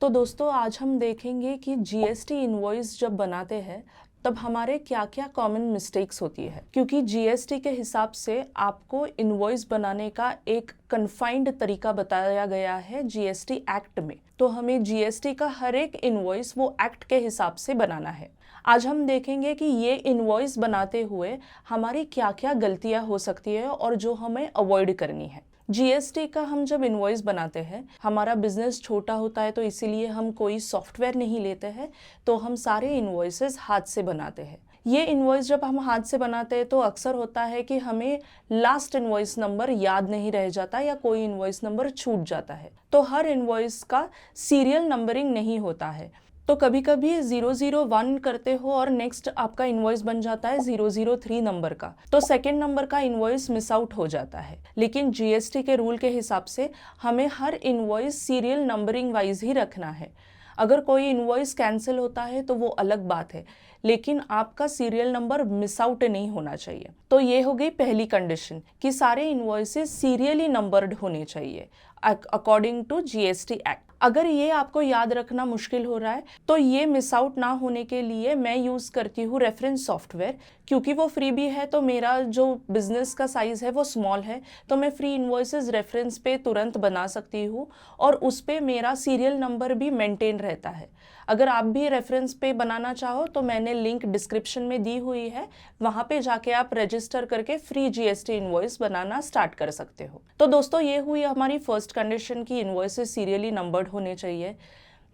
तो दोस्तों आज हम देखेंगे कि जीएसटी इनवॉइस जब बनाते हैं तब हमारे क्या क्या कॉमन मिस्टेक्स होती है, क्योंकि जीएसटी के हिसाब से आपको इनवॉइस बनाने का एक कन्फाइंड तरीका बताया गया है जीएसटी एक्ट में। तो हमें जीएसटी का हर एक इनवॉइस वो एक्ट के हिसाब से बनाना है। आज हम देखेंगे कि ये इनवॉइस बनाते हुए हमारी क्या क्या गलतियां हो सकती है और जो हमें अवॉइड करनी है। जीएसटी का हम जब इनवॉइस बनाते हैं, हमारा बिजनेस छोटा होता है तो इसीलिए हम कोई सॉफ्टवेयर नहीं लेते हैं, तो हम सारे इनवॉइसेस हाथ से बनाते हैं। ये इनवॉइस जब हम हाथ से बनाते हैं तो अक्सर होता है कि हमें लास्ट इनवॉइस नंबर याद नहीं रह जाता या कोई इनवॉइस नंबर छूट जाता है। तो हर इनवॉइस का सीरियल नंबरिंग नहीं होता है, तो कभी कभी 001 करते हो और नेक्स्ट आपका इनवॉइस बन जाता है 003 नंबर का, तो सेकेंड नंबर का इनवॉइस मिस आउट हो जाता है। लेकिन जीएसटी के रूल के हिसाब से हमें हर इनवॉइस सीरियल नंबरिंग वाइज ही रखना है। अगर कोई इनवॉइस कैंसिल होता है तो वो अलग बात है, लेकिन आपका सीरियल नंबर मिस आउट नहीं होना चाहिए। तो ये हो गई पहली कंडीशन कि सारे इनवॉइसेस सीरियली नंबर्ड होने चाहिए अकॉर्डिंग टू जीएसटी एक्ट। अगर ये आपको याद रखना मुश्किल हो रहा है तो ये मिस आउट ना होने के लिए मैं यूज़ करती हूँ रेफरेंस सॉफ्टवेयर, क्योंकि वो फ्री भी है। तो मेरा जो बिजनेस का साइज़ है वो स्मॉल है, तो मैं फ्री इनवॉइसेस रेफरेंस पे तुरंत बना सकती हूँ और उस पे मेरा सीरियल नंबर भी मेंटेन रहता है। अगर आप भी रेफरेंस पे बनाना चाहो तो मैंने लिंक डिस्क्रिप्शन में दी हुई है, वहाँ पे जाके आप रजिस्टर करके फ्री जीएसटी इनवॉइस बनाना स्टार्ट कर सकते हो। तो दोस्तों ये हुई हमारी फर्स्ट कंडीशन की इनवॉइसेस सीरियली नंबर्ड होने चाहिए।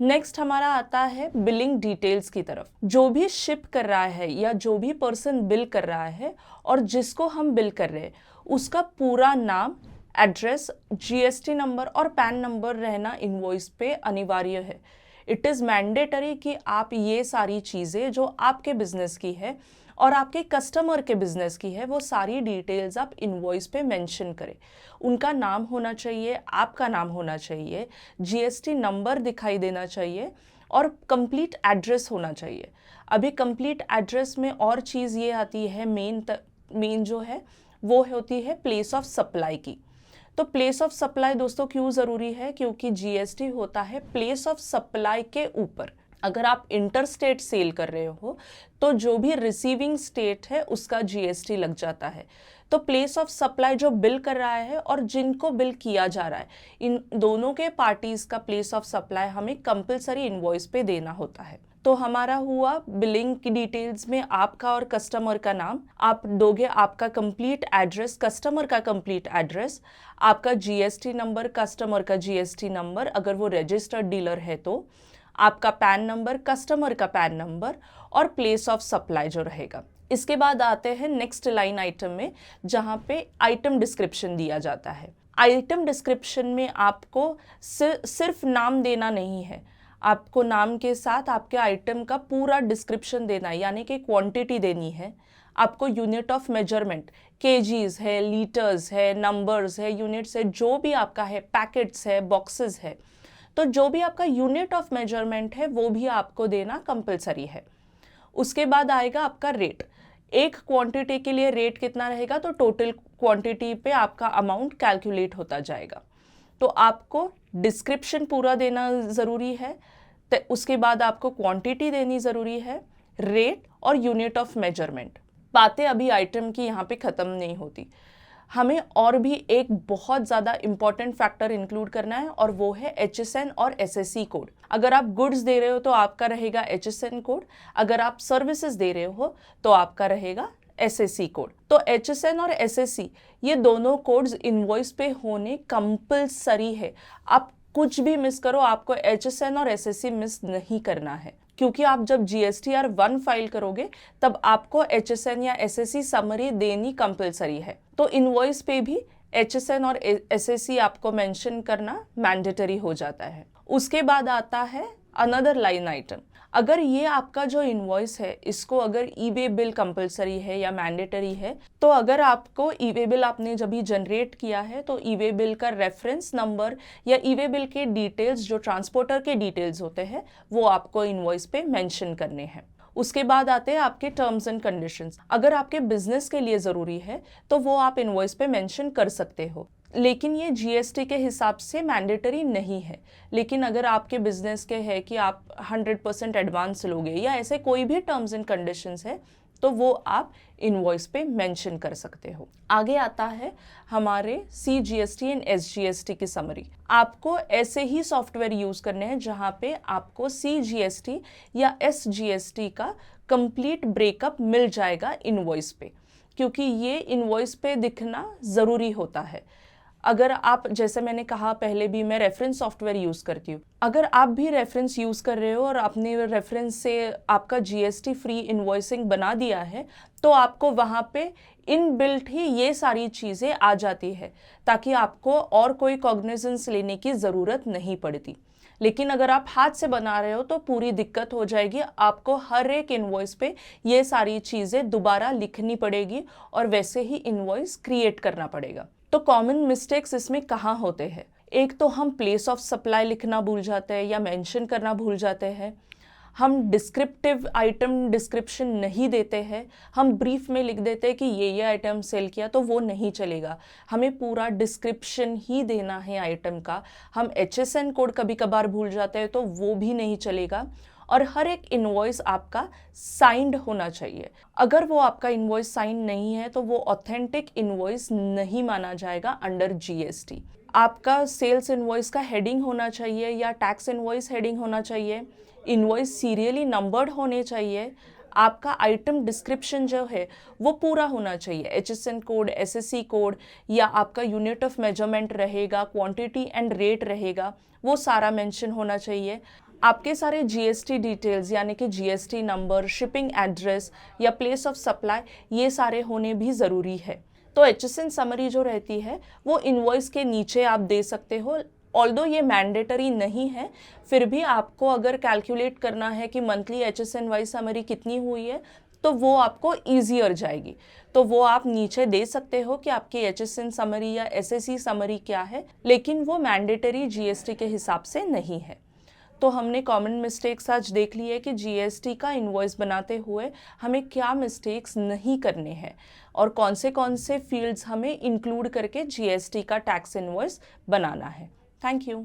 नेक्स्ट हमारा आता है बिलिंग डिटेल्स की तरफ। जो भी शिप कर रहा है या जो भी पर्सन बिल कर रहा है और जिसको हम बिल कर रहे हैं उसका पूरा नाम, एड्रेस, जीएसटी नंबर और पैन नंबर रहना इनवॉइस पे अनिवार्य है। इट इज़ मैंडेटरी कि आप ये सारी चीज़ें जो आपके बिजनेस की है और आपके कस्टमर के बिजनेस की है वो सारी डिटेल्स आप इनवॉइस पे मेंशन करें। उनका नाम होना चाहिए, आपका नाम होना चाहिए, जीएसटी नंबर दिखाई देना चाहिए और कंप्लीट एड्रेस होना चाहिए। अभी कंप्लीट एड्रेस में और चीज़ ये आती है, मेन जो है वो होती है प्लेस ऑफ सप्लाई की। तो प्लेस ऑफ सप्लाई दोस्तों क्यों ज़रूरी है? क्योंकि जीएसटी होता है प्लेस ऑफ सप्लाई के ऊपर। अगर आप इंटर स्टेट सेल कर रहे हो तो जो भी रिसीविंग स्टेट है उसका जीएसटी लग जाता है। तो प्लेस ऑफ सप्लाई जो बिल कर रहा है और जिनको बिल किया जा रहा है, इन दोनों के पार्टीज का प्लेस ऑफ सप्लाई हमें कंपलसरी इनवॉइस पे देना होता है। तो हमारा हुआ बिलिंग की डिटेल्स में आपका और कस्टमर का नाम, आप दोगे आपका कंप्लीट एड्रेस, कस्टमर का कंप्लीट एड्रेस, आपका जीएसटी नंबर, कस्टमर का जीएसटी नंबर अगर वो रजिस्टर्ड डीलर है तो, आपका पैन नंबर, कस्टमर का पैन नंबर और प्लेस ऑफ सप्लाई जो रहेगा। इसके बाद आते हैं नेक्स्ट लाइन आइटम में, जहाँ पे आइटम डिस्क्रिप्शन दिया जाता है। आइटम डिस्क्रिप्शन में आपको सिर्फ नाम देना नहीं है, आपको नाम के साथ आपके आइटम का पूरा डिस्क्रिप्शन देना है, यानी कि क्वांटिटी देनी है। आपको यूनिट ऑफ मेजरमेंट, केजीज है, लीटर्स है, नंबर्स है, यूनिट्स है, जो भी आपका है, पैकेट्स है, बॉक्सेस है, तो जो भी आपका यूनिट ऑफ मेजरमेंट है वो भी आपको देना कंपलसरी है। उसके बाद आएगा आपका रेट। एक क्वांटिटी के लिए रेट कितना रहेगा, तो टोटल क्वांटिटी पे आपका अमाउंट कैलकुलेट होता जाएगा। तो आपको डिस्क्रिप्शन पूरा देना ज़रूरी है, तो उसके बाद आपको क्वांटिटी देनी ज़रूरी है, रेट और यूनिट ऑफ मेजरमेंट। बातें अभी आइटम की यहाँ पे ख़त्म नहीं होती, हमें और भी एक बहुत ज़्यादा इंपॉर्टेंट फैक्टर इंक्लूड करना है और वो है एचएसएन और एसएससी कोड। अगर आप गुड्स दे रहे हो तो आपका रहेगा एचएसएन कोड, अगर आप सर्विसेज दे रहे हो तो आपका रहेगा एसएससी कोड। तो एचएसएन और एसएससी ये दोनों कोड्स इनवॉइस पे होने कंपलसरी है। आप कुछ भी मिस करो, आपको एचएसएन और एसएससी मिस नहीं करना है, क्योंकि आप जब जीएसटीआर 1 फाइल करोगे तब आपको एचएसएन या एसएससी समरी देनी कंपलसरी है। तो इनवॉइस पे भी एचएसएन और एसएससी आपको मेंशन करना मैंडेटरी हो जाता है। उसके बाद आता है अनदर लाइन आइटम। अगर ये आपका जो इनवॉइस है इसको अगर ई वे बिल कंपलसरी है या मैंडेटरी है, तो अगर आपको ई वे बिल आपने जब भी जनरेट किया है तो ई वे बिल का रेफरेंस नंबर या ई वे बिल के डिटेल्स जो ट्रांसपोर्टर के डिटेल्स होते हैं वो आपको इनवॉइस पे मेंशन करने हैं। उसके बाद आते हैं आपके टर्म्स एंड कंडीशंस। अगर आपके बिजनेस के लिए ज़रूरी है तो वो आप इनवॉइस पे मेंशन कर सकते हो। लेकिन ये जीएसटी के हिसाब से मैंडेटरी नहीं है। लेकिन अगर आपके बिजनेस के है कि आप 100% एडवांस लोगे या ऐसे कोई भी टर्म्स एंड कंडीशंस है तो वो आप इनवॉइस पे मेंशन कर सकते हो। आगे आता है हमारे CGST एंड SGST की समरी। आपको ऐसे ही सॉफ्टवेयर यूज करने हैं जहां पे आपको CGST या SGST का कंप्लीट ब्रेकअप मिल जाएगा इनवॉइस पे, क्योंकि ये इनवॉइस पे दिखना ज़रूरी होता है। अगर आप, जैसे मैंने कहा पहले भी, मैं रेफरेंस सॉफ्टवेयर यूज़ करती हूँ, अगर आप भी रेफरेंस यूज़ कर रहे हो और अपने रेफरेंस से आपका GST फ्री इनवॉइसिंग बना दिया है तो आपको वहाँ पे इनबिल्ट ही ये सारी चीज़ें आ जाती है, ताकि आपको और कोई कॉग्निजेंस लेने की ज़रूरत नहीं पड़ती। लेकिन अगर आप हाथ से बना रहे हो तो पूरी दिक्कत हो जाएगी, आपको हर एक इनवॉइस पे ये सारी चीज़ें दोबारा लिखनी पड़ेगी और वैसे ही इनवॉइस क्रिएट करना पड़ेगा। तो कॉमन मिस्टेक्स इसमें कहाँ होते हैं? एक तो हम प्लेस ऑफ सप्लाई लिखना भूल जाते हैं या मेंशन करना भूल जाते हैं। हम डिस्क्रिप्टिव आइटम डिस्क्रिप्शन नहीं देते हैं, हम ब्रीफ में लिख देते हैं कि ये आइटम सेल किया, तो वो नहीं चलेगा। हमें पूरा डिस्क्रिप्शन ही देना है आइटम का। हम HSN कोड कभी कभार भूल जाते हैं तो वो भी नहीं चलेगा। और हर एक इनवॉइस आपका साइंड होना चाहिए। अगर वो आपका इनवॉइस साइंड नहीं है तो वो ऑथेंटिक इनवॉइस नहीं माना जाएगा अंडर GST। आपका सेल्स इनवॉइस का हेडिंग होना चाहिए या टैक्स इनवॉइस हेडिंग होना चाहिए, इनवॉइस सीरियली नंबर्ड होने चाहिए, आपका आइटम डिस्क्रिप्शन जो है वो पूरा होना चाहिए, HSN कोड, SSC कोड या आपका यूनिट ऑफ मेजरमेंट रहेगा, क्वांटिटी एंड रेट रहेगा, वो सारा मेंशन होना चाहिए। आपके सारे GST डिटेल्स यानी कि GST नंबर, शिपिंग एड्रेस या प्लेस ऑफ सप्लाई, ये सारे होने भी ज़रूरी है। तो HSN समरी जो रहती है वो इनवॉइस के नीचे आप दे सकते हो। ऑल्दो ये मैंडेटरी नहीं है, फिर भी आपको अगर कैलकुलेट करना है कि मंथली HSN वाइज समरी कितनी हुई है तो वो आपको ईजियर जाएगी, तो वो आप नीचे दे सकते हो कि आपकी HSN समरी या SSC समरी क्या है, लेकिन वो मैंडेटरी GST के हिसाब से नहीं है। तो हमने कॉमन मिस्टेक्स आज देख ली है कि GST का इनवॉइस बनाते हुए हमें क्या मिस्टेक्स नहीं करने हैं और कौन से फील्ड्स हमें इंक्लूड करके GST का टैक्स इनवॉइस बनाना है। Thank you.